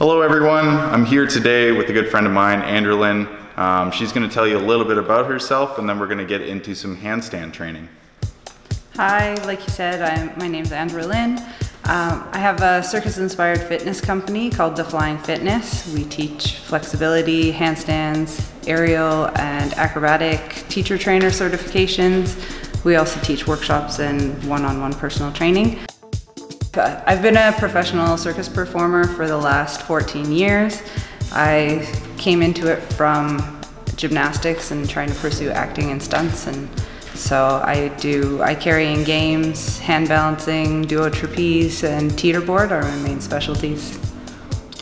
Hello everyone, I'm here today with a good friend of mine, Andrew. She's going to tell you a little bit about herself and then we're going to get into some handstand training. Hi, like you said, my name's Andrew. I have a circus-inspired fitness company called The Flying Fitness. We teach flexibility, handstands, aerial and acrobatic teacher trainer certifications. We also teach workshops and one-on-one personal training. I've been a professional circus performer for the last 14 years. I came into it from gymnastics and trying to pursue acting and stunts, and so I carry in games, hand balancing, duo trapeze, and teeterboard are my main specialties.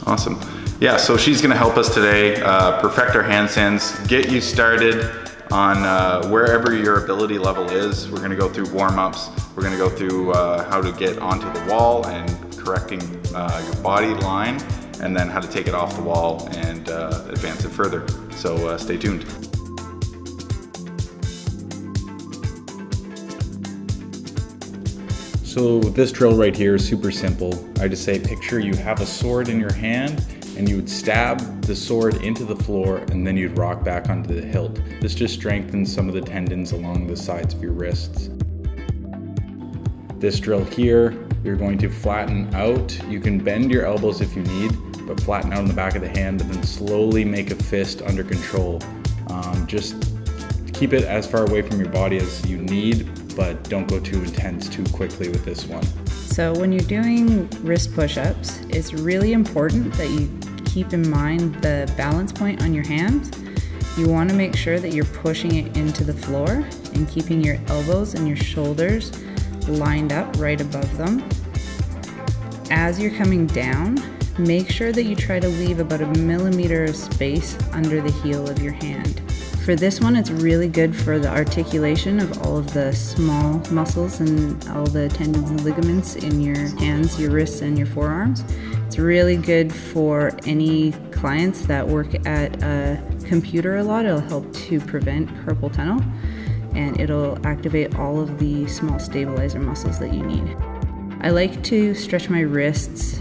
Awesome. Yeah, so she's going to help us today perfect our handstands, get you started on wherever your ability level is. We're going to go through warm-ups. We're going to go through how to get onto the wall and correcting your body line, and then how to take it off the wall and advance it further. So stay tuned. So this drill right here is super simple. I just say picture you have a sword in your hand and you would stab the sword into the floor and then you'd rock back onto the hilt. This just strengthens some of the tendons along the sides of your wrists. This drill here, you're going to flatten out. You can bend your elbows if you need, but flatten out on the back of the hand and then slowly make a fist under control. Just keep it as far away from your body as you need, but don't go too intense too quickly with this one. So when you're doing wrist push-ups, it's really important that you keep in mind the balance point on your hands. You want to make sure that you're pushing it into the floor and keeping your elbows and your shoulders lined up right above them. As you're coming down, make sure that you try to leave about 1 millimeter of space under the heel of your hand. For this one, it's really good for the articulation of all of the small muscles and all the tendons and ligaments in your hands, your wrists, and your forearms. It's really good for any clients that work at a computer a lot. It'll help to prevent carpal tunnel, and it'll activate all of the small stabilizer muscles that you need. I like to stretch my wrists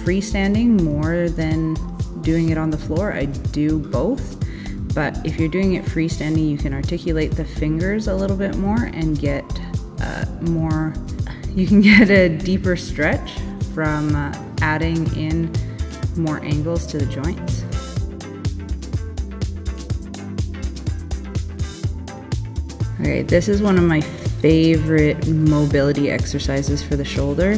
freestanding more than doing it on the floor. I do both. But if you're doing it freestanding, you can articulate the fingers a little bit more and get you can get a deeper stretch from adding in more angles to the joints. Okay, this is one of my favorite mobility exercises for the shoulder.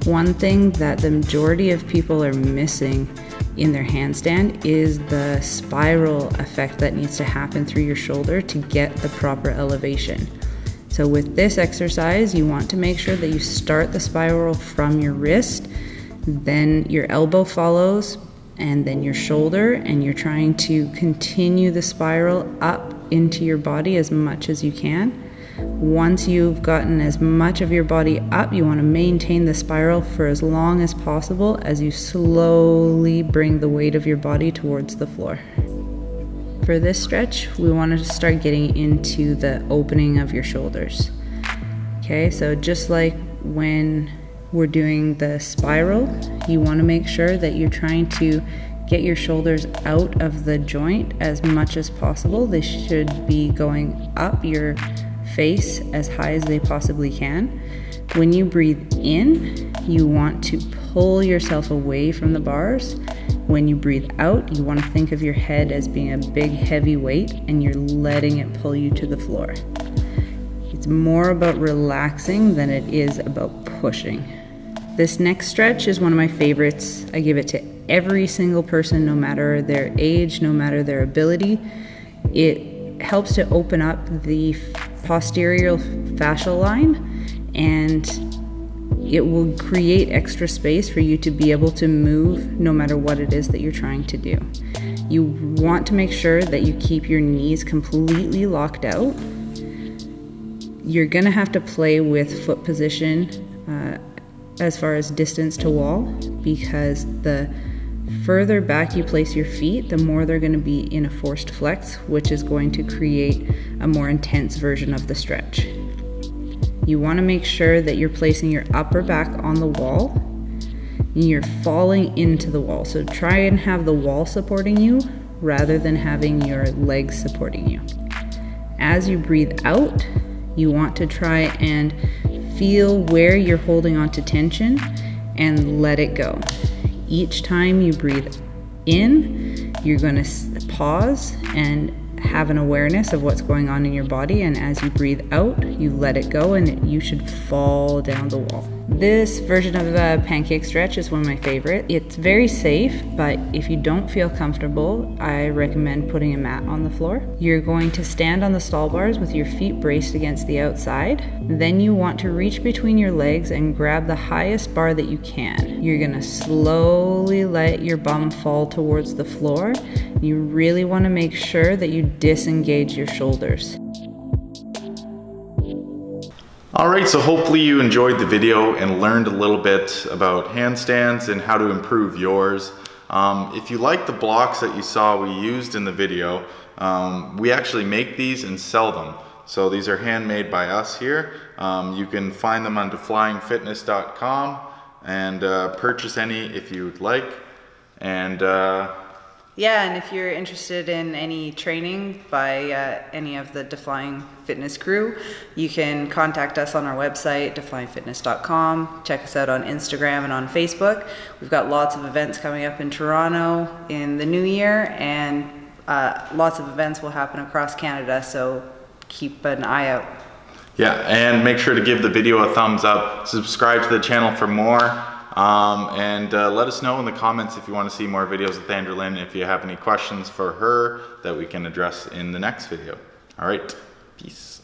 One thing that the majority of people are missing in their handstand is the spiral effect that needs to happen through your shoulder to get the proper elevation. So with this exercise, you want to make sure that you start the spiral from your wrist, then your elbow follows, and then your shoulder, and you're trying to continue the spiral up into your body as much as you can. Once you've gotten as much of your body up, you want to maintain the spiral for as long as possible as you slowly bring the weight of your body towards the floor. For this stretch, we want to start getting into the opening of your shoulders. Okay, so just like when we're doing the spiral, you want to make sure that you're trying to get your shoulders out of the joint as much as possible. They should be going up your face as high as they possibly can. When you breathe in, you want to pull yourself away from the bars. When you breathe out, you want to think of your head as being a big heavy weight and you're letting it pull you to the floor. It's more about relaxing than it is about pushing. This next stretch is one of my favorites. I give it to every single person, no matter their age, no matter their ability. It helps to open up the posterior fascial line, and it will create extra space for you to be able to move no matter what it is that you're trying to do. You want to make sure that you keep your knees completely locked out. You're gonna have to play with foot position as far as distance to wall, because the further back you place your feet, the more they're going to be in a forced flex, which is going to create a more intense version of the stretch. You want to make sure that you're placing your upper back on the wall you're falling into the wall. So try and have the wall supporting you rather than having your legs supporting you. As you breathe out, you want to try and feel where you're holding on to tension and let it go. Each time you breathe in, you're going to pause and have an awareness of what's going on in your body, and as you breathe out, you let it go and you should fall down the wall. This version of a pancake stretch is one of my favorite. It's very safe, but if you don't feel comfortable, I recommend putting a mat on the floor. You're going to stand on the stall bars with your feet braced against the outside. Then you want to reach between your legs and grab the highest bar that you can. You're gonna slowly let your bum fall towards the floor. You really want to make sure that you disengage your shoulders. Alright, so hopefully you enjoyed the video and learned a little bit about handstands and how to improve yours. If you like the blocks that you saw we used in the video, we actually make these and sell them. So these are handmade by us here. You can find them on defyingfitness.com and purchase any if you'd like. And yeah, and if you're interested in any training by any of the Defying Fitness crew, you can contact us on our website, defyingfitness.com. Check us out on Instagram and on Facebook. We've got lots of events coming up in Toronto in the new year, and lots of events will happen across Canada, so keep an eye out. Yeah, and make sure to give the video a thumbs up, subscribe to the channel for more. And let us know in the comments if you want to see more videos with Andrew-Lynn, if you have any questions for her that we can address in the next video. All right, peace.